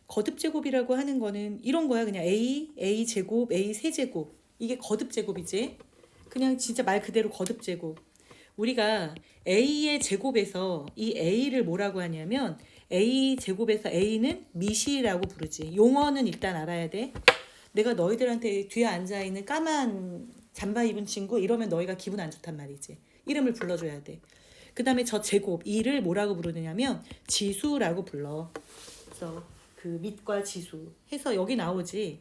거듭제곱이라고 하는 거는 이런 거야. 그냥 A 제곱, A 세제곱. 이게 거듭제곱이지. 그냥 진짜 말 그대로 거듭제곱. 우리가 A의 제곱에서 이 A를 뭐라고 하냐면 A 제곱에서 A는 미시라고 부르지. 용어는 일단 알아야 돼. 내가 너희들한테 뒤에 앉아있는 까만 잠바 입은 친구 이러면 너희가 기분 안 좋단 말이지. 이름을 불러줘야 돼. 그 다음에 저 제곱, 이를 뭐라고 부르느냐면 지수라고 불러. 그래서 그 밑과 지수 해서 여기 나오지.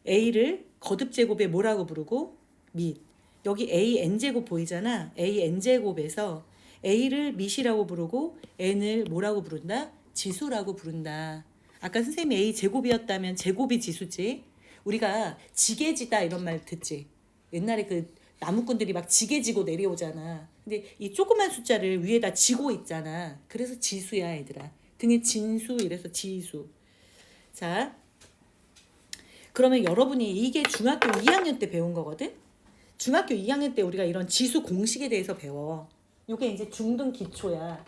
A를 거듭제곱에 뭐라고 부르고 밑. 여기 AN제곱 보이잖아. AN제곱에서 A를 밑이라고 부르고 N을 뭐라고 부른다? 지수라고 부른다. 아까 선생님이 A제곱이었다면 제곱이 지수지. 우리가 지게지다 이런 말 듣지. 옛날에 그 나무꾼들이 막 지게지고 내려오잖아. 근데 이 조그만 숫자를 위에다 지고 있잖아. 그래서 지수야 얘들아. 등에 진수 이래서 지수. 자, 그러면 여러분이 이게 중학교 2학년 때 배운 거거든? 중학교 2학년 때 우리가 이런 지수 공식에 대해서 배워. 이게 이제 중등 기초야.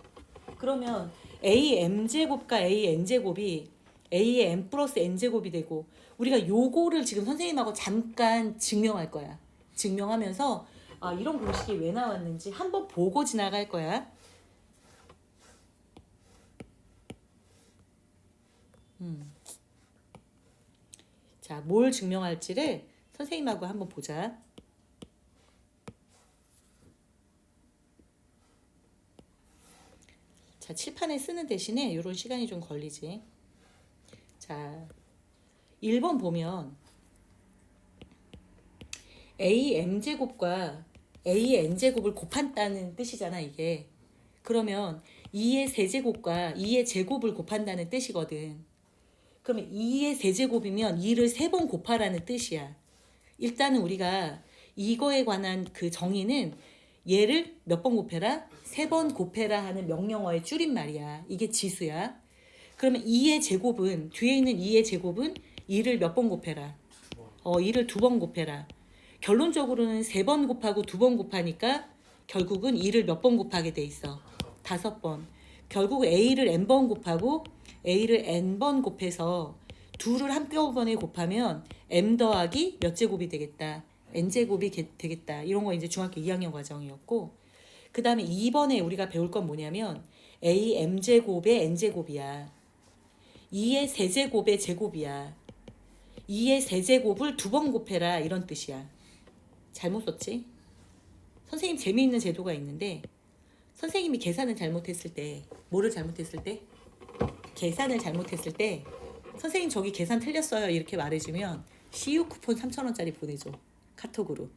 그러면 AM제곱과 AN제곱이 A의 M 플러스 N제곱이 되고 우리가 요거를 지금 선생님하고 잠깐 증명할 거야. 증명하면서 아, 이런 공식이 왜 나왔는지 한번 보고 지나갈 거야. 자, 뭘 증명할지를 선생님하고 한번 보자. 자, 칠판에 쓰는 대신에 이런 시간이 좀 걸리지. 자, 1번 보면 AM제곱과 AN제곱을 곱한다는 뜻이잖아, 이게. 그러면 2의 세제곱과 2의 제곱을 곱한다는 뜻이거든. 그러면 2의 세제곱이면 2를 3번 곱하라는 뜻이야. 일단은 우리가 이거에 관한 그 정의는 얘를 몇 번 곱해라? 3번 곱해라 하는 명령어의 줄임말이야. 이게 지수야. 그러면 2의 제곱은 뒤에 있는 2의 제곱은 2를 몇 번 곱해라? 2를 2번 곱해라. 결론적으로는 3번 곱하고 2번 곱하니까 결국은 2를 몇 번 곱하게 돼 있어? 5번. 결국 A를 N번 곱하고 A를 N번 곱해서 2를 한꺼번에 곱하면 M 더하기 몇 제곱이 되겠다? N제곱이 되겠다. 이런 거 이제 중학교 2학년 과정이었고 그 다음에 2번에 우리가 배울 건 뭐냐면 AM제곱의 N제곱이야. 2의 세제곱의 제곱이야. 2의 세제곱을 2번 곱해라 이런 뜻이야. 잘못 썼지? 선생님 재미있는 제도가 있는데 선생님이 계산을 잘못했을 때 뭐를 잘못했을 때? 계산을 잘못했을 때 선생님 저기 계산 틀렸어요 이렇게 말해주면 CU 쿠폰 3,000원짜리 보내줘. 카톡으로.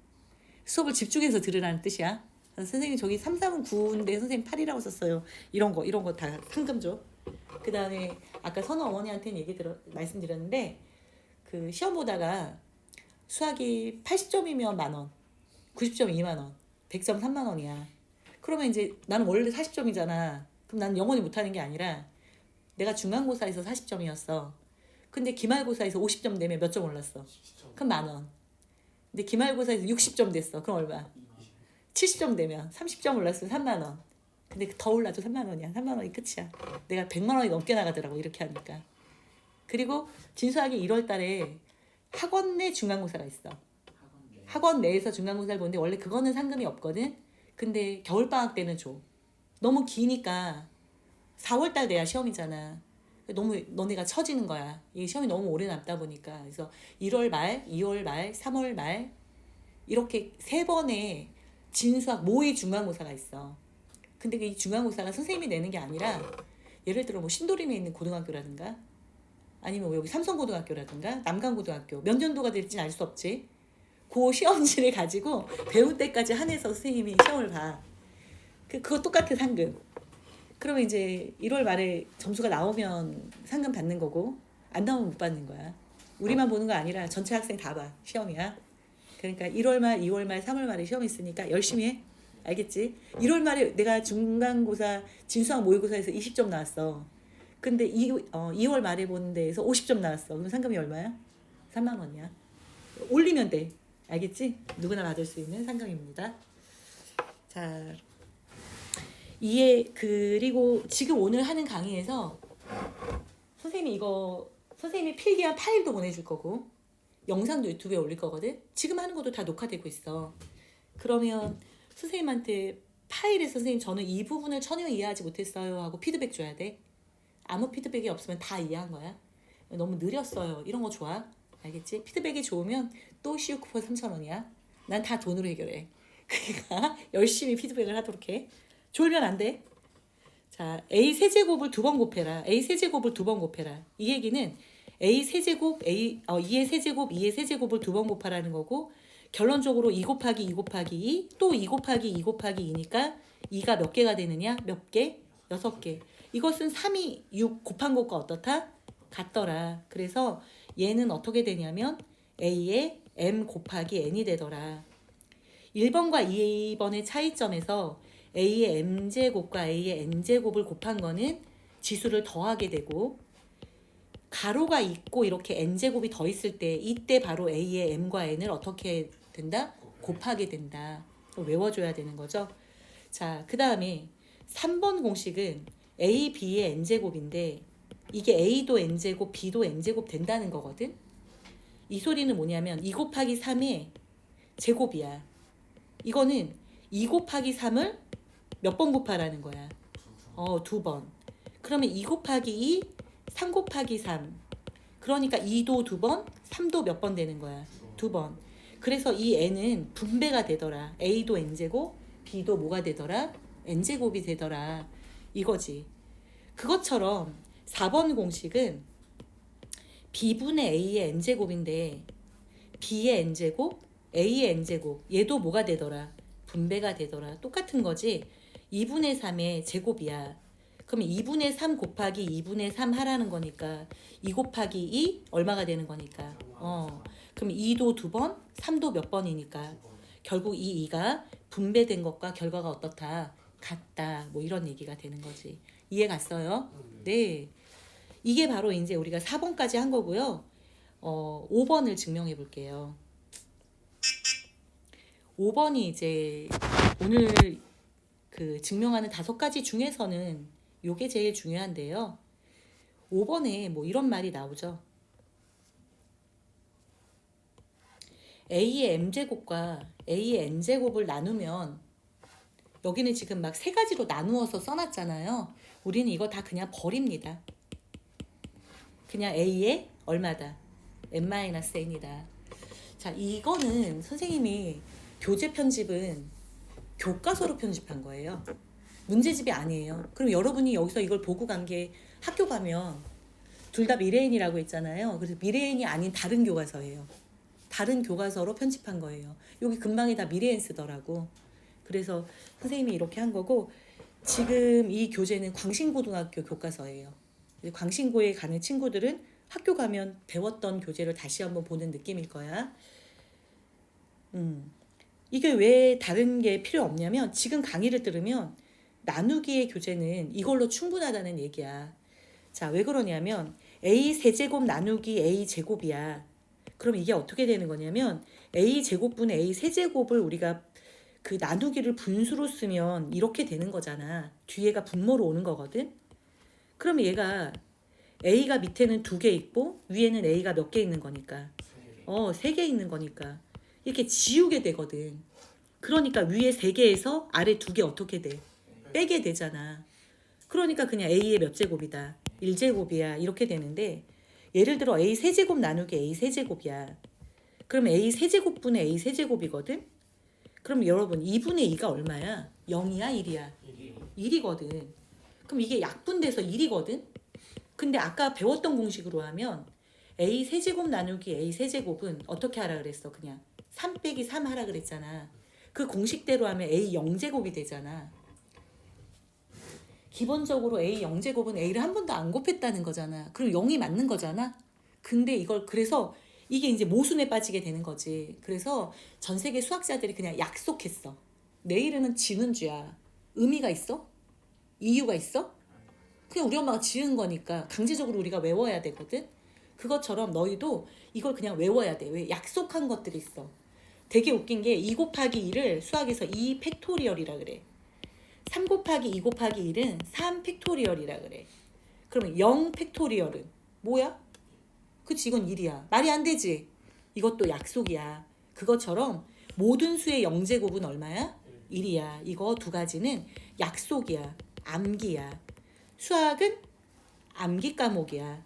수업을 집중해서 들으라는 뜻이야. 선생님 저기 3, 4분 9인데 선생님 8이라고 썼어요. 이런 거 다 상금 줘. 그 다음에 아까 선우 어머니한테는 말씀드렸는데 그 시험 보다가 수학이 80점이면 만원, 90점 2만원, 100점 3만원이야. 그러면 이제 나는 원래 40점이잖아. 그럼 난 영원히 못하는 게 아니라 내가 중간고사에서 40점이었어. 근데 기말고사에서 50점 내면 몇 점 올랐어? 그럼 만원. 근데 기말고사에서 60점 됐어. 그럼 얼마? 70점 되면 30점 올랐으면 3만원. 근데 더 올라도 3만원이야. 3만원이 끝이야. 내가 100만원이 넘게 나가더라고 이렇게 하니까. 그리고 진수학이 1월달에 학원 내 중간고사가 있어. 학원 내에서 중간고사를 보는데 원래 그거는 상금이 없거든. 근데 겨울방학 때는 줘. 너무 기니까 4월달 돼야 시험이잖아. 너무 너네가 처지는 거야. 이 시험이 너무 오래 남다 보니까. 그래서 1월 말, 2월 말, 3월 말 이렇게 3번의 진수학 모의 중간고사가 있어. 근데 이 중간고사가 선생님이 내는 게 아니라 예를 들어 뭐 신도림에 있는 고등학교라든가 아니면 여기 삼성고등학교라든가 남강고등학교 몇 년도가 될지는 알 수 없지. 그 시험지를 가지고 배울 때까지 한해서 선생님이 시험을 봐. 그거 똑같아 상금. 그러면 이제 1월 말에 점수가 나오면 상금 받는 거고 안 나오면 못 받는 거야. 우리만 보는 거 아니라 전체 학생 다 봐. 시험이야. 그러니까 1월 말, 2월 말, 3월 말에 시험 있으니까 열심히 해. 알겠지? 1월 말에 내가 중간고사 진수학 모의고사에서 20점 나왔어. 근데 2월 말에 보는 데에서 50점 나왔어. 그럼 상금이 얼마야? 3만 원이야. 올리면 돼. 알겠지? 누구나 받을 수 있는 상금입니다. 자, 그리고 지금 오늘 하는 강의에서 선생님이 이거 선생님이 필기한 파일도 보내줄 거고 영상도 유튜브에 올릴 거거든. 지금 하는 것도 다 녹화되고 있어. 그러면 선생님한테 파일에서 선생님 저는 이 부분을 전혀 이해하지 못했어요 하고 피드백 줘야 돼. 아무 피드백이 없으면 다 이해한 거야. 너무 느렸어요. 이런 거 좋아. 알겠지? 피드백이 좋으면 또 CU 쿠폰 3,000원이야. 난 다 돈으로 해결해. 그러니까 열심히 피드백을 하도록 해. 졸면 안 돼. 자, A 세제곱을 2번 곱해라. A 세제곱을 2번 곱해라. 이 얘기는 A 세제곱, 2의 세제곱, 2의 세제곱을 2번 곱하라는 거고 결론적으로 2 곱하기 2 곱하기 2, 또 2 곱하기 2 곱하기 2니까 2가 몇 개가 되느냐? 몇 개? 6개. 이것은 3이 6 곱한 것과 어떻다? 같더라. 그래서 얘는 어떻게 되냐면 A의 M 곱하기 N이 되더라. 1번과 2번의 차이점에서 A의 M제곱과 A의 N제곱을 곱한 거는 지수를 더하게 되고 가로가 있고 이렇게 N제곱이 더 있을 때 이때 바로 A의 M과 N을 어떻게 된다? 곱하게 된다. 외워줘야 되는 거죠. 자, 그 다음에 3번 공식은 A, B의 N제곱인데 이게 A도 N제곱, B도 N제곱 된다는 거거든. 이 소리는 뭐냐면 2 곱하기 3의 제곱이야. 이거는 2 곱하기 3을 몇 번 곱하라는 거야? 2번. 그러면 2 곱하기 2, 3 곱하기 3. 그러니까 2도 2번, 3도 몇 번 되는 거야? 2번. 그래서 이 n은 분배가 되더라. A도 n제곱, B도 뭐가 되더라? n제곱이 되더라. 이거지. 그것처럼 4번 공식은 B분의 A의 n제곱인데 B의 n제곱, A의 n제곱 얘도 뭐가 되더라? 분배가 되더라. 똑같은 거지. 2분의 3의 제곱이야. 그럼 2분의 3 곱하기 2분의 3 하라는 거니까 2 곱하기 2 얼마가 되는 거니까 그럼 2도 2번, 3도 몇 번이니까 결국 이 2가 분배된 것과 결과가 어떻다? 같다. 뭐 이런 얘기가 되는 거지. 이해 갔어요? 네. 이게 바로 이제 우리가 4번까지 한 거고요. 5번을 증명해 볼게요. 5번이 이제 오늘 그 증명하는 5가지 중에서는 요게 제일 중요한데요. 5번에 뭐 이런 말이 나오죠. A의 M제곱과 A의 N제곱을 나누면 여기는 지금 막 3가지로 나누어서 써놨잖아요. 우리는 이거 다 그냥 버립니다. 그냥 A의 얼마다? M-N이다. 자, 이거는 선생님이 교재 편집은 교과서로 편집한 거예요. 문제집이 아니에요. 그럼 여러분이 여기서 이걸 보고 간 게 학교 가면 둘 다 미래인이라고 했잖아요. 그래서 미래인이 아닌 다른 교과서예요. 다른 교과서로 편집한 거예요. 여기 금방이 다 미래인 쓰더라고. 그래서 선생님이 이렇게 한 거고 지금 이 교재는 광신고등학교 교과서예요. 광신고에 가는 친구들은 학교 가면 배웠던 교재를 다시 한번 보는 느낌일 거야. 이게 왜 다른 게 필요 없냐면 지금 강의를 들으면 나누기의 교재는 이걸로 충분하다는 얘기야. 자, 왜 그러냐면 A 세제곱 나누기 A 제곱이야. 그럼 이게 어떻게 되는 거냐면 A 제곱분의 A 세제곱을 우리가 그 나누기를 분수로 쓰면 이렇게 되는 거잖아. 뒤에가 분모로 오는 거거든. 그럼 얘가 A가 밑에는 2개 있고 위에는 A가 몇 개 있는 거니까 3개 있는 거니까 이렇게 지우게 되거든. 그러니까 위에 3개에서 아래 2개 어떻게 돼? 빼게 되잖아. 그러니까 그냥 A의 몇 제곱이다? 1제곱이야. 이렇게 되는데 예를 들어 A 세제곱 나누기 A 세제곱이야. 그럼 A 세제곱분의 A 세제곱이거든? 그럼 여러분 2분의 2가 얼마야? 0이야? 1이야? 1이거든. 그럼 이게 약분돼서 1이거든? 근데 아까 배웠던 공식으로 하면 A 세제곱 나누기 A 세제곱은 어떻게 하라 그랬어? 그냥 3 빼기 3 하라 그랬잖아. 그 공식대로 하면 A 0제곱이 되잖아. 기본적으로 A 0제곱은 A를 한 번도 안 곱했다는 거잖아. 그럼 0이 맞는 거잖아. 근데 이걸 그래서 이게 이제 모순에 빠지게 되는 거지. 그래서 전 세계 수학자들이 그냥 약속했어. 내일은 지는 주야. 의미가 있어? 이유가 있어? 그냥 우리 엄마가 지은 거니까 강제적으로 우리가 외워야 되거든. 그것처럼 너희도 이걸 그냥 외워야 돼. 왜? 약속한 것들이 있어. 되게 웃긴 게 2 곱하기 2를 수학에서 2 팩토리얼이라 그래. 3 곱하기 2 곱하기 1은 3 팩토리얼이라 그래. 그러면 0 팩토리얼은 뭐야? 그치, 이건 1이야. 말이 안 되지? 이것도 약속이야. 그것처럼 모든 수의 영제곱은 얼마야? 1이야. 이거 두 가지는 약속이야. 암기야. 수학은 암기 과목이야.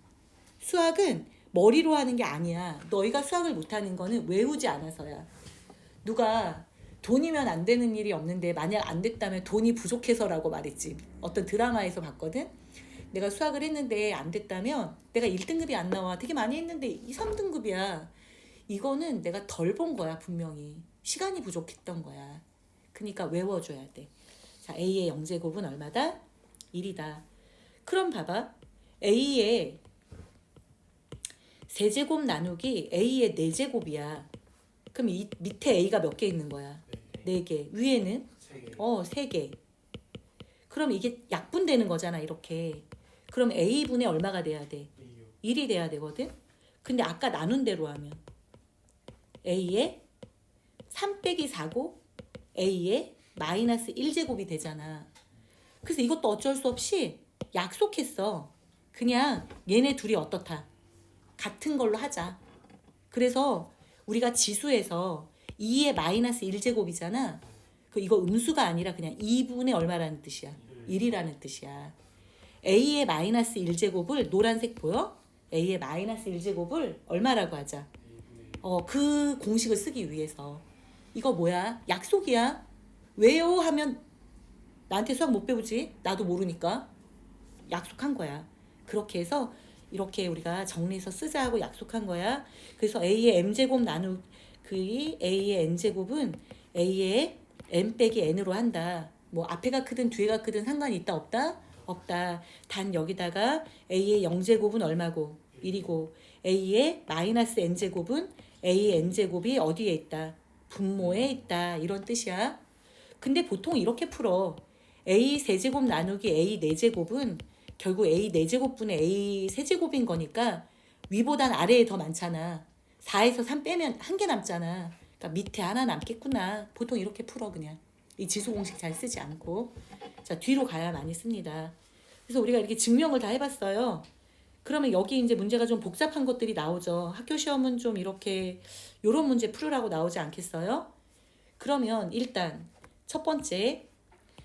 수학은 머리로 하는 게 아니야. 너희가 수학을 못하는 거는 외우지 않아서야. 누가 돈이면 안 되는 일이 없는데 만약 안 됐다면 돈이 부족해서라고 말했지. 어떤 드라마에서 봤거든. 내가 수학을 했는데 안 됐다면 내가 1등급이 안 나와. 되게 많이 했는데 2, 3등급이야. 이거는 내가 덜 본 거야 분명히. 시간이 부족했던 거야. 그러니까 외워줘야 돼. 자, A의 영제곱은 얼마다? 1이다. 그럼 봐봐. A의 세제곱 나누기 A의 4제곱이야. 그럼 이 밑에 A가 몇 개 있는 거야? 4개. 위에는? 3개. 그럼 이게 약분되는 거잖아 이렇게. 그럼 A분의 얼마가 돼야 돼? 1이 돼야 되거든. 근데 아까 나눈 대로 하면 A의 3 빼기 4고 A의 마이너스 1제곱이 되잖아. 그래서 이것도 어쩔 수 없이 약속했어. 그냥 얘네 둘이 어떻다? 같은 걸로 하자. 그래서 우리가 지수에서 2의 마이너스 1제곱이잖아. 이거 음수가 아니라 그냥 2분의 얼마라는 뜻이야? 1이라는 뜻이야. A의 마이너스 1제곱을 노란색 보여? A의 마이너스 1제곱을 얼마라고 하자? 그 공식을 쓰기 위해서. 이거 뭐야? 약속이야. 왜요? 하면 나한테 수학 못 배우지? 나도 모르니까. 약속한 거야. 그렇게 해서 이렇게 우리가 정리해서 쓰자고 약속한 거야. 그래서 A의 m제곱 나누기 A의 n제곱은 A의 m 빼기 n으로 한다. 뭐 앞에가 크든 뒤에가 크든 상관이 있다 없다? 없다. 단 여기다가 A의 0제곱은 얼마고? 1이고 A의 마이너스 n제곱은 A의 n제곱이 어디에 있다? 분모에 있다. 이런 뜻이야. 근데 보통 이렇게 풀어. A 세제곱 나누기 A 4제곱은 결국 A 4제곱분의 A 세제곱인 거니까 위보단 아래에 더 많잖아. 4에서 3 빼면 한 개 남잖아. 그러니까 밑에 하나 남겠구나. 보통 이렇게 풀어 그냥. 이 지수 공식 잘 쓰지 않고. 자, 뒤로 가야 많이 씁니다. 그래서 우리가 이렇게 증명을 다 해봤어요. 그러면 여기 이제 문제가 좀 복잡한 것들이 나오죠. 학교 시험은 좀 이렇게 요런 문제 풀으라고 나오지 않겠어요? 그러면 일단 첫 번째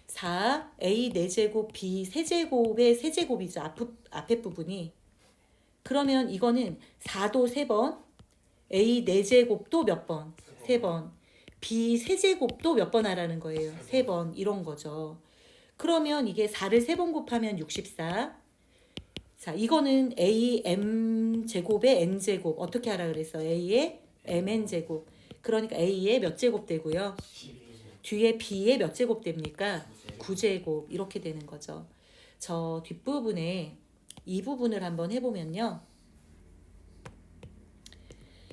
4 A 4제곱 B 세제곱의 세제곱이죠. 앞에 부분이. 그러면 이거는 4도 3번, A 4제곱도 몇 번? 3번. B 세제곱도 몇 번 하라는 거예요? 3번. 이런 거죠. 그러면 이게 4를 3번 곱하면 64. 자, 이거는 A M 제곱의 N 제곱. 어떻게 하라 그랬어? A의 MN 제곱. 그러니까 A의 몇 제곱 되고요? 뒤에 B의 몇 제곱 됩니까? 9제곱. 이렇게 되는 거죠. 저 뒷부분에 이 부분을 한번 해보면요.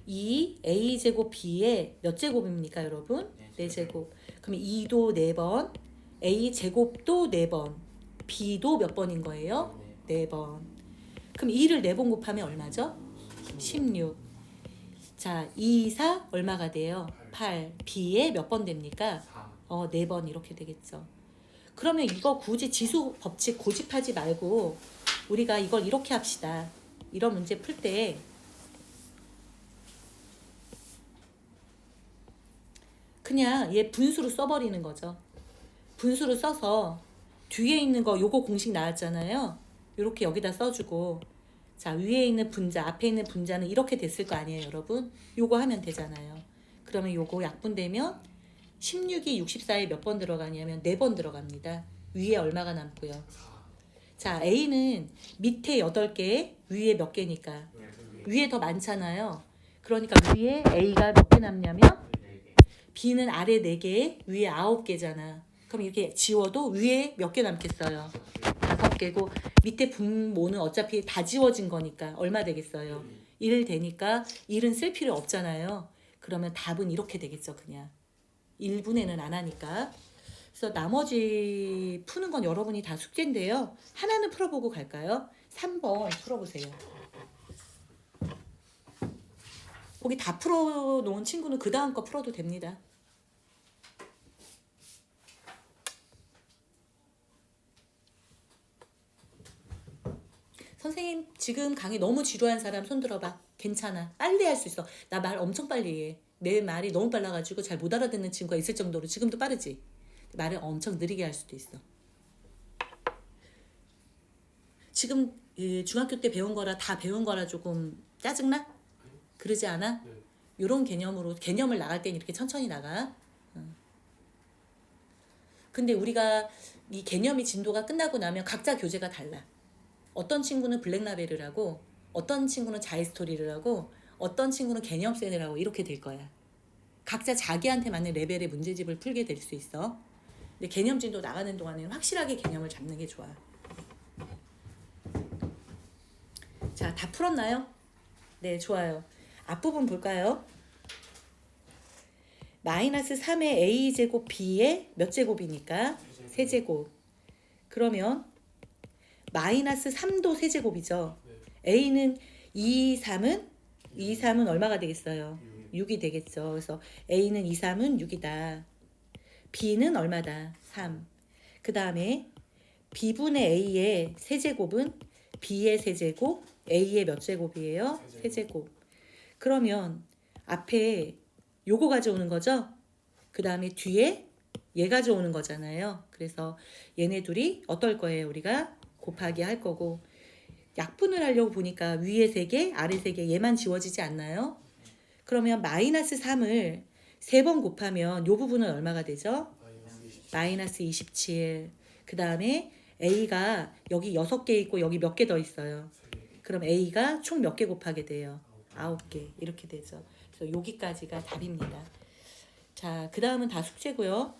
이 A제곱 B의 몇 제곱입니까 여러분? 4제곱. 그럼 2도 4번, A제곱도 4번, B도 몇 번인 거예요? 4번. 그럼 2를 4번 곱하면 얼마죠? 16. 자, 2, 4 얼마가 돼요? 8. B에 몇 번 됩니까? 4번 이렇게 되겠죠. 그러면 이거 굳이 지수 법칙 고집하지 말고 우리가 이걸 이렇게 합시다. 이런 문제 풀 때 그냥 얘 분수로 써버리는 거죠. 분수로 써서 뒤에 있는 거 요거 공식 나왔잖아요. 이렇게 여기다 써주고 자 위에 있는 분자 앞에 있는 분자는 이렇게 됐을 거 아니에요 여러분. 요거 하면 되잖아요. 그러면 요거 약분되면 16이 64에 몇 번 들어가냐면 4번 들어갑니다. 위에 얼마가 남고요. 자 A는 밑에 8개 위에 몇 개니까 위에 더 많잖아요. 그러니까 위에 A가 몇 개 남냐면 B는 아래 4개 위에 9개잖아. 그럼 이렇게 지워도 위에 몇 개 남겠어요? 5개고 밑에 분모는 어차피 다 지워진 거니까 얼마 되겠어요? 1 되니까 1은 쓸 필요 없잖아요. 그러면 답은 이렇게 되겠죠 그냥. 1분해는 안 하니까. 그래서 나머지 푸는 건 여러분이 다 숙제인데요. 하나는 풀어보고 갈까요? 3번 풀어보세요. 거기 다 풀어놓은 친구는 그 다음 거 풀어도 됩니다. 선생님 지금 강의 너무 지루한 사람 손 들어봐. 괜찮아. 빨리 할 수 있어. 나 말 엄청 빨리 해. 내 말이 너무 빨라가지고 잘 못 알아듣는 친구가 있을 정도로 지금도 빠르지. 말을 엄청 느리게 할 수도 있어. 지금 중학교 때 배운 거라 다 배운 거라 조금 짜증나? 그러지 않아? 네. 요런 개념으로 개념을 나갈 땐 이렇게 천천히 나가. 근데 우리가 이 개념이 진도가 끝나고 나면 각자 교재가 달라. 어떤 친구는 블랙라벨을 하고 어떤 친구는 자이스토리를 하고 어떤 친구는 개념센을 하고 이렇게 될 거야. 각자 자기한테 맞는 레벨의 문제집을 풀게 될 수 있어. 근데 개념 진도 나가는 동안에는 확실하게 개념을 잡는 게 좋아. 자, 다 풀었나요? 네, 좋아요. 앞부분 볼까요? 마이너스 3의 a제곱 b의 몇 제곱이니까? 세제곱. 그러면 마이너스 3도 세제곱이죠. a는 2, 3은 얼마가 되겠어요? 6이 되겠죠. 그래서 a는 2, 3은 6이다. b는 얼마다? 3. 그 다음에 b분의 a의 세제곱은 b의 세제곱, a의 몇 제곱이에요? 세제곱. 그러면 앞에 요거 가져오는 거죠? 그 다음에 뒤에 얘 가져오는 거잖아요. 그래서 얘네 둘이 어떨 거예요? 우리가 곱하기 할 거고 약분을 하려고 보니까 위에 3개, 아래 3개 얘만 지워지지 않나요? 그러면 마이너스 3을 3번 곱하면 요 부분은 얼마가 되죠? 마이너스 27. 그 다음에 a가 여기 6개 있고 여기 몇 개 더 있어요? 그럼 a가 총 몇 개 곱하게 돼요? 9개. 이렇게 되죠. 그래서 여기까지가 답입니다. 자, 그 다음은 다 숙제고요.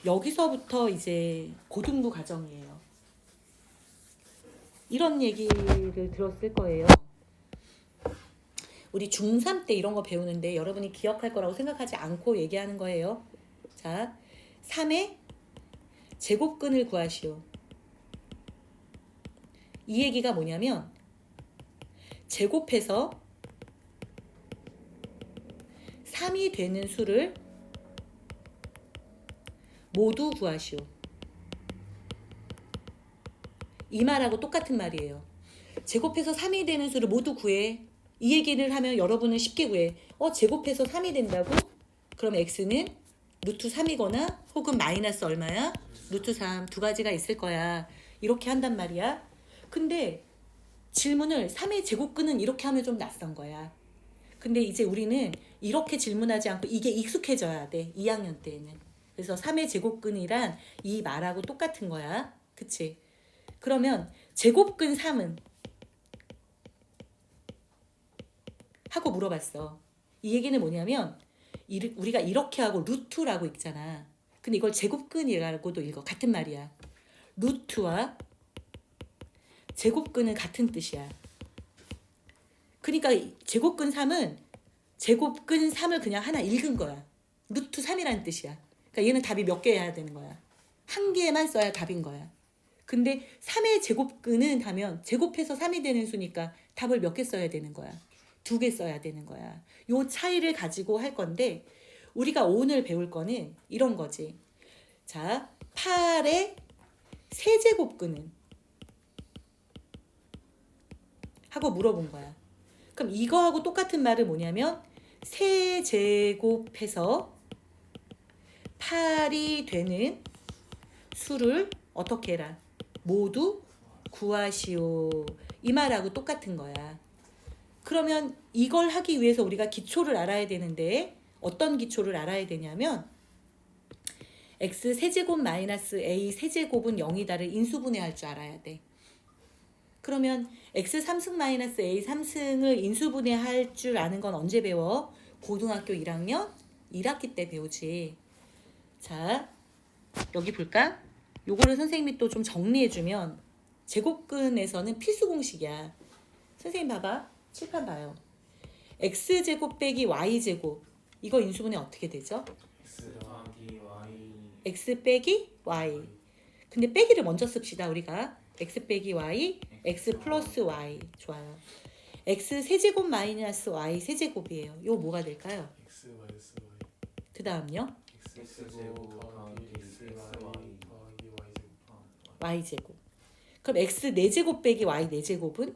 여기서부터 이제 고등부 과정이에요. 이런 얘기를 들었을 거예요. 우리 중3 때 이런 거 배우는데 여러분이 기억할 거라고 생각하지 않고 얘기하는 거예요. 자, 3의 제곱근을 구하시오. 이 얘기가 뭐냐면 제곱해서 3이 되는 수를 모두 구하시오. 이 말하고 똑같은 말이에요. 제곱해서 3이 되는 수를 모두 구해. 이 얘기를 하면 여러분은 쉽게 구해. 제곱해서 3이 된다고? 그럼 x는 루트 3이거나 혹은 마이너스 얼마야? 루트 3. 두 가지가 있을 거야. 이렇게 한단 말이야. 근데 질문을 3의 제곱근은 이렇게 하면 좀 낯선 거야. 근데 이제 우리는 이렇게 질문하지 않고 이게 익숙해져야 돼. 2학년 때에는. 그래서 3의 제곱근이란 이 말하고 똑같은 거야. 그치? 그러면 제곱근 3은? 하고 물어봤어. 이 얘기는 뭐냐면 우리가 이렇게 하고 루트라고 읽잖아. 근데 이걸 제곱근이라고도 읽어. 같은 말이야. 루트와 제곱근은 같은 뜻이야. 그러니까 제곱근 3은 제곱근 3을 그냥 하나 읽은 거야. 루트 3이라는 뜻이야. 그러니까 얘는 답이 몇 개여야 되는 거야. 한 개만 써야 답인 거야. 근데 3의 제곱근은 하면 제곱해서 3이 되는 수니까 답을 몇 개 써야 되는 거야. 2개 써야 되는 거야. 요 차이를 가지고 할 건데 우리가 오늘 배울 거는 이런 거지. 자, 8의 세제곱근은? 하고 물어본 거야. 그럼 이거하고 똑같은 말은 뭐냐면 세제곱해서 8이 되는 수를 어떻게 해라? 모두 구하시오. 이 말하고 똑같은 거야. 그러면 이걸 하기 위해서 우리가 기초를 알아야 되는데 어떤 기초를 알아야 되냐면 x 세제곱 마이너스 a 세제곱은 0이다를 인수분해할 줄 알아야 돼. 그러면 x 3승 마이너스 a 3승을 인수분해할 줄 아는 건 언제 배워? 고등학교 1학년 1학기 때 배우지. 자, 여기 볼까? 요거를 선생님이 또 좀 정리해주면 제곱근에서는 필수 공식이야. 선생님 봐봐. 칠판 봐요. x제곱 빼기 y제곱. 이거 인수분해 어떻게 되죠? x 빼기 y. 근데 빼기를 먼저 씁시다 우리가. x 빼기 y, x 플러스 y. 좋아요. x 세제곱 마이너스 y 세제곱이에요. 이거 뭐가 될까요? x 마이너스 y. 그 다음요? x제곱 더하기 x y 더하기 y제곱. y제곱. 그럼 x 4제곱 빼기 y 4제곱은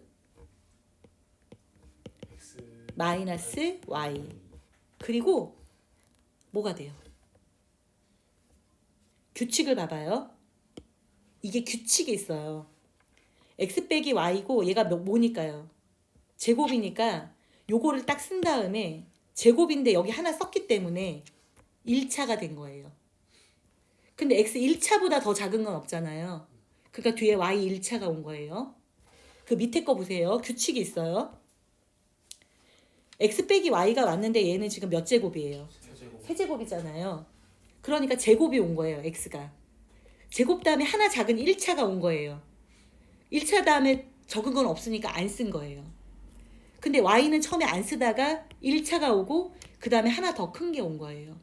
X 마이너스 y. 그리고 뭐가 돼요? 규칙을 봐봐요. 이게 규칙이 있어요. x 빼기 y고 얘가 뭐니까요? 제곱이니까 요거를 딱 쓴 다음에 제곱인데 여기 하나 썼기 때문에 1차가 된 거예요. 근데 x 1차보다 더 작은 건 없잖아요. 그러니까 뒤에 y 1차가 온 거예요. 그 밑에 거 보세요. 규칙이 있어요. x 빼기 y가 왔는데 얘는 지금 몇 제곱이에요? 세제곱. 세제곱이잖아요. 그러니까 제곱이 온 거예요. x가. 제곱 다음에 하나 작은 1차가 온 거예요. 1차 다음에 적은 건 없으니까 안 쓴 거예요. 근데 y는 처음에 안 쓰다가 1차가 오고 그 다음에 하나 더 큰 게 온 거예요.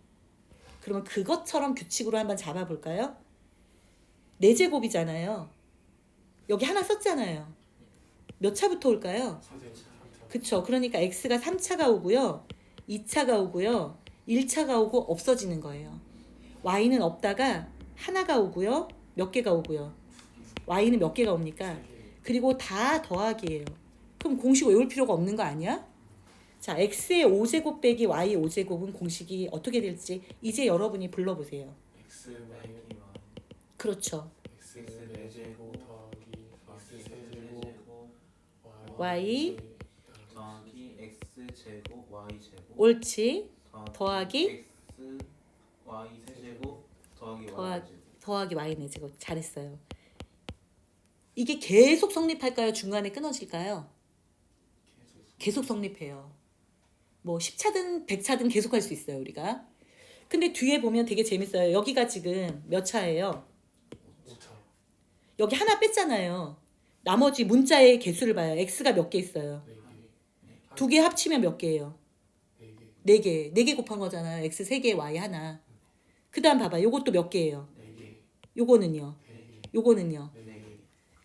그러면 그것처럼 규칙으로 한번 잡아볼까요? 4제곱이잖아요. 여기 하나 썼잖아요. 몇 차부터 올까요? 4차. 그쵸. 그러니까 x가 3차가 오고요. 2차가 오고요. 1차가 오고 없어지는 거예요. y는 없다가 하나가 오고요. 몇 개가 오고요. y는 몇 개가 옵니까? 그리고 다 더하기예요. 그럼 공식 외울 필요가 없는 거 아니야? 자, x의 5제곱 빼기 y 5제곱은 공식이 어떻게 될지 이제 여러분이 불러보세요. X 마이너스 그렇죠. X 4제곱 더하기 X 세제곱 Y 더하기 x 제곱 y 제곱 옳지. 더하기 x y 세제곱 더하기 y 더하- 제곱. 더하기 y 4제곱. 잘했어요. 이게 계속 성립할까요? 중간에 끊어질까요? 계속 성립해요. 뭐 10차든 100차든 계속 할 수 있어요, 우리가. 근데 뒤에 보면 되게 재밌어요. 여기가 지금 몇 차예요? 5차. 여기 하나 뺐잖아요. 나머지 문자의 개수를 봐요. x가 몇 개 있어요? 4개. 두 개 합치면 몇 개예요? 4개. 4개. 4개 곱한 거잖아요. x 3개, y 하나. 그 다음 봐봐. 요것도 몇 개예요? 4개. 요거는요? 4개. 요거는요? 4개.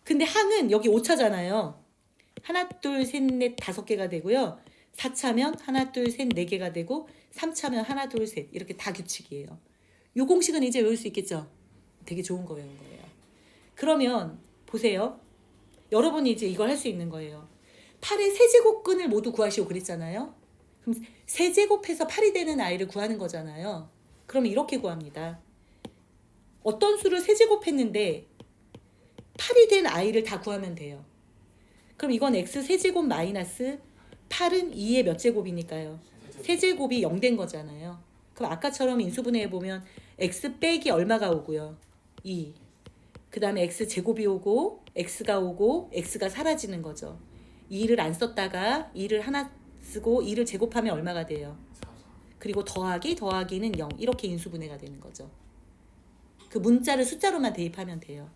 근데 항은 여기 5차잖아요. 하나, 둘, 셋, 넷, 5개가 되고요. 4차면 하나, 둘, 셋, 4개가 되고 3차면 하나, 둘, 셋 이렇게 다 규칙이에요. 요 공식은 이제 외울 수 있겠죠? 되게 좋은 거 외운 거예요. 그러면 보세요. 여러분이 이제 이걸 할 수 있는 거예요. 8의 세제곱근을 모두 구하시오 그랬잖아요. 그럼 세제곱해서 8이 되는 아이를 구하는 거잖아요. 그럼 이렇게 구합니다. 어떤 수를 세제곱했는데 8이 된 아이를 다 구하면 돼요. 그럼 이건 x 세제곱 마이너스 8은 2의 몇 제곱이니까요. 세제곱이 0 된 거잖아요. 그럼 아까처럼 인수분해 해보면 x 빼기 얼마가 오고요. 2. 그 다음에 x 제곱이 오고 x가 오고 x가 사라지는 거죠. 2를 안 썼다가 2를 하나 쓰고 2를 제곱하면 얼마가 돼요? 4. 그리고 더하기는 0 이렇게 인수분해가 되는 거죠. 그 문자를 숫자로만 대입하면 돼요.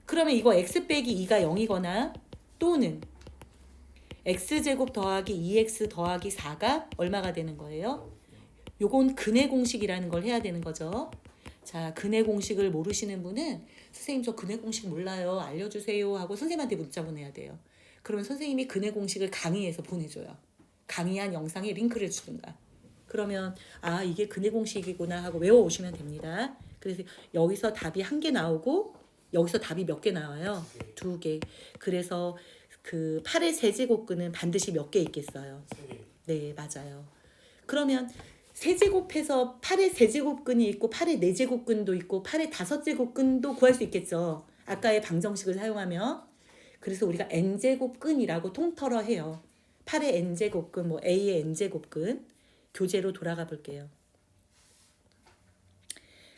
그러면 이거 x 빼기 2가 0이거나 또는 x제곱 더하기 2x 더하기 4가 얼마가 되는 거예요? 요건 근의 공식이라는 걸 해야 되는 거죠. 자, 근의 공식을 모르시는 분은 선생님 저 근의 공식 몰라요. 알려주세요 하고 선생님한테 문자 보내야 돼요. 그러면 선생님이 근의 공식을 강의해서 보내줘요. 강의한 영상에 링크를 주든가. 그러면 아 이게 근의 공식이구나 하고 외워오시면 됩니다. 그래서 여기서 답이 1개 나오고 여기서 답이 몇 개 나와요? 2개. 그래서 그 8의 세제곱근은 반드시 몇 개 있겠어요? 3개. 네, 맞아요. 그러면 세제곱해서 8의 세제곱근이 있고 8의 4제곱근도 있고 8의 5제곱근도 구할 수 있겠죠. 아까의 방정식을 사용하면. 그래서 우리가 n제곱근이라고 통틀어 해요. 8의 n제곱근, 뭐 a의 n제곱근. 교재로 돌아가 볼게요.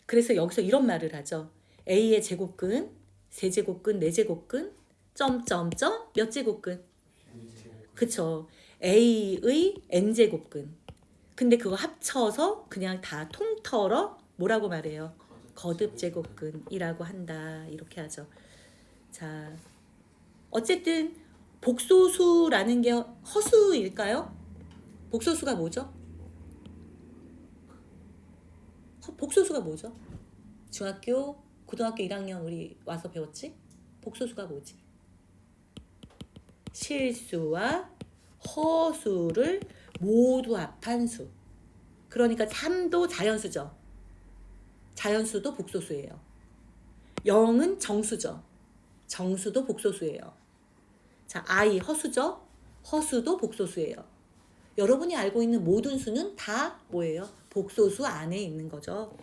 그래서 여기서 이런 말을 하죠. a의 제곱근, 세제곱근, 4제곱근, 점점점 몇 제곱근? 그쵸. a의 n제곱근. 근데 그거 합쳐서 그냥 다 통틀어 뭐라고 말해요? 거듭제곱근이라고 한다. 이렇게 하죠. 자, 어쨌든 복소수라는 게 허수일까요? 복소수가 뭐죠? 복소수가 뭐죠? 중학교, 고등학교 1학년 우리 와서 배웠지? 복소수가 뭐지? 실수와 허수를 모두 합한 수. 그러니까 3도 자연수죠. 자연수도 복소수예요. 0은 정수죠. 정수도 복소수예요. 자, I 허수죠? 허수도 복소수예요. 여러분이 알고 있는 모든 수는 다 뭐예요? 복소수 안에 있는 거죠.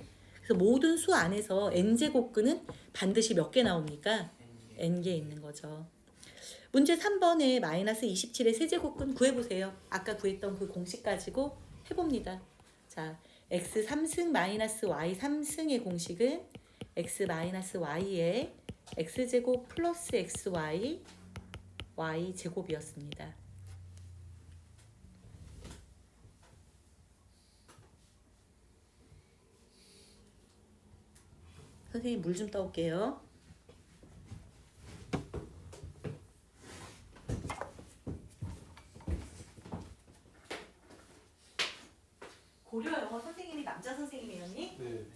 그래서 모든 수 안에서 n제곱근은 반드시 몇 개 나옵니까? n개 있는 거죠. 문제 3번에 마이너스 27의 세제곱근 구해보세요. 아까 구했던 그 공식 가지고 해봅니다. 자, x 3승 마이너스 y 3승의 공식은 x 마이너스 y의 x제곱 플러스 xy y제곱이었습니다. 선생님 물 좀 떠올게요. 고려 영어 선생님이 남자 선생님이에요, 언니? 네.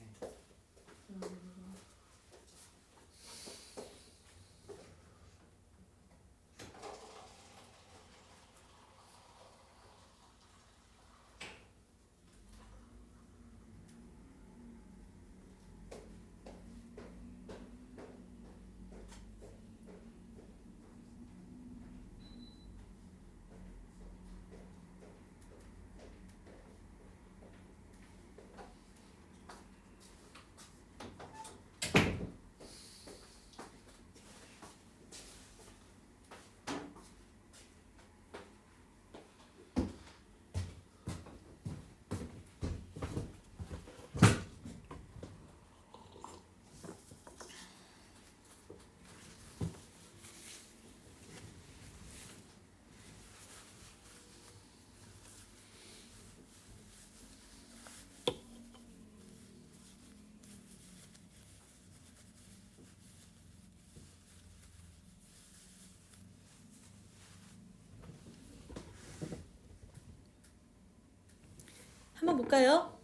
한번 볼까요?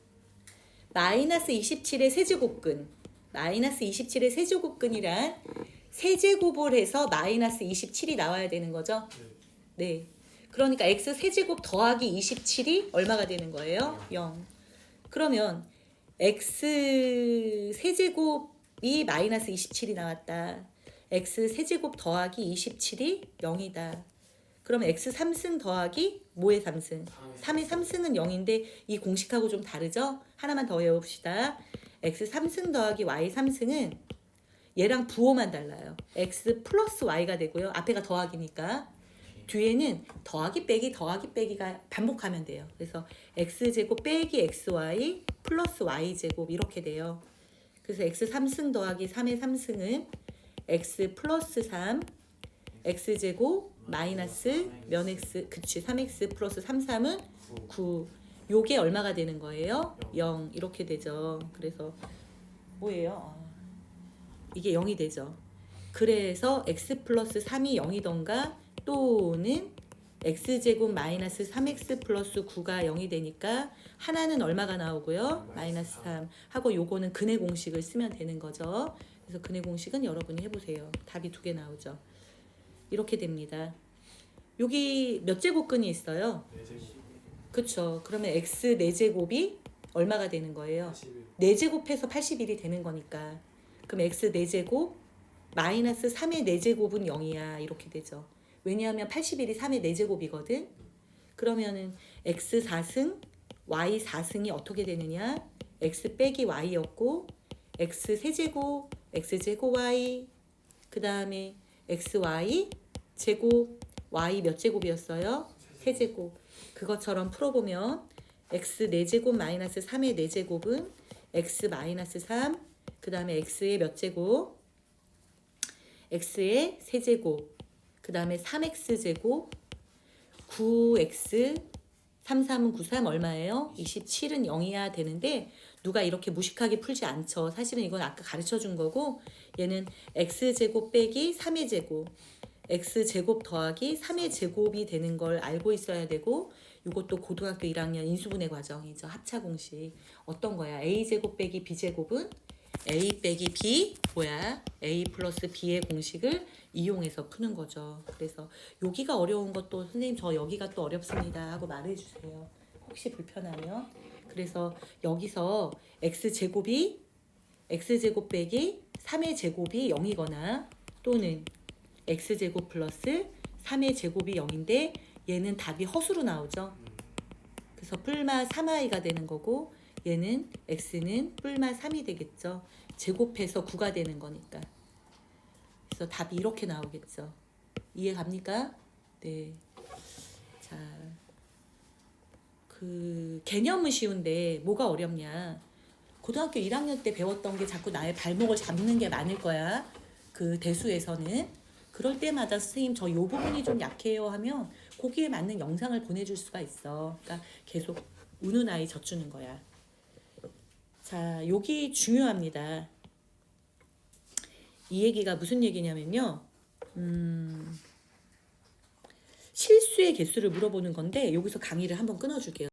마이너스 27의 세제곱근. 마이너스 27의 세제곱근이란 세제곱을 해서 마이너스 27이 나와야 되는 거죠? 네. 그러니까 x 세제곱 더하기 27이 얼마가 되는 거예요? 0. 그러면 x 세제곱이 마이너스 27이 나왔다. x 세제곱 더하기 27이 0이다. 그럼 x 3승 더하기 뭐의 3승? 3의 3승은 0인데 이 공식하고 좀 다르죠? 하나만 더 외워봅시다. x 3승 더하기 y 3승은 얘랑 부호만 달라요. x 플러스 y가 되고요. 앞에가 더하기니까. 뒤에는 더하기 빼기가 반복하면 돼요. 그래서 x제곱 빼기 xy 플러스 y제곱 이렇게 돼요. 그래서 x 3승 더하기 3의 3승은 x 플러스 3 x제곱 마이너스 면 x 그치 3x 플러스 3, 3은 9 요게 얼마가 되는 거예요? 0 이렇게 되죠. 그래서 뭐예요? 이게 0이 되죠. 그래서 x 플러스 3이 0이던가 또는 x제곱 마이너스 3x 플러스 9가 0이 되니까 하나는 얼마가 나오고요? 마이너스 3 하고 요거는 근의 공식을 쓰면 되는 거죠. 그래서 근의 공식은 여러분이 해보세요. 답이 2개 나오죠. 이렇게 됩니다. 여기 몇 제곱근이 있어요? 4제곱. 그쵸. 그러면 x 4제곱이 얼마가 되는 거예요? 81. 4제곱해서 81이 되는 거니까. 그럼 x 4제곱 마이너스 3의 4제곱은 0이야. 이렇게 되죠. 왜냐하면 81이 3의 4제곱이거든. 그러면은 x 4승, y 4승이 어떻게 되느냐? x 빼기 y였고 x 세제곱, x제곱 y 그 다음에 xy 제곱 y 몇 제곱이었어요? 세제곱. 그것처럼 풀어보면 x 4제곱 마이너스 3의 4제곱은 x 마이너스 3 그 다음에 x의 몇 제곱? x의 세제곱 그 다음에 3x제곱 9x 3, 3은 9, 3 얼마예요? 27은 0이야 되는데 누가 이렇게 무식하게 풀지 않죠. 사실은 이건 아까 가르쳐 준 거고 얘는 x제곱 빼기 3의 제곱 x제곱 더하기 3의 제곱이 되는 걸 알고 있어야 되고 이것도 고등학교 1학년 인수분해 과정이죠. 합차 공식. 어떤 거야? a제곱 빼기 b제곱은 a 빼기 b 뭐야? a 플러스 b의 공식을 이용해서 푸는 거죠. 그래서 여기가 어려운 것도 선생님 저 여기가 또 어렵습니다 하고 말해주세요. 혹시 불편하면. 그래서 여기서 x제곱 빼기 3의 제곱이 0이거나 또는 x제곱 플러스 3의 제곱이 0인데 얘는 답이 허수로 나오죠. 그래서 뿔마 3i가 되는 거고 얘는 x는 뿔마 3이 되겠죠. 제곱해서 9가 되는 거니까. 그래서 답이 이렇게 나오겠죠. 이해 갑니까? 네. 자, 그 개념은 쉬운데 뭐가 어렵냐? 고등학교 1학년 때 배웠던 게 자꾸 나의 발목을 잡는 게 많을 거야. 그 대수에서는. 그럴 때마다 선생님 저 요 부분이 좀 약해요 하면 거기에 맞는 영상을 보내줄 수가 있어. 그러니까 계속 우는 아이 젖주는 거야. 자, 여기 중요합니다. 이 얘기가 무슨 얘기냐면요. 실수의 개수를 물어보는 건데 여기서 강의를 한번 끊어줄게요.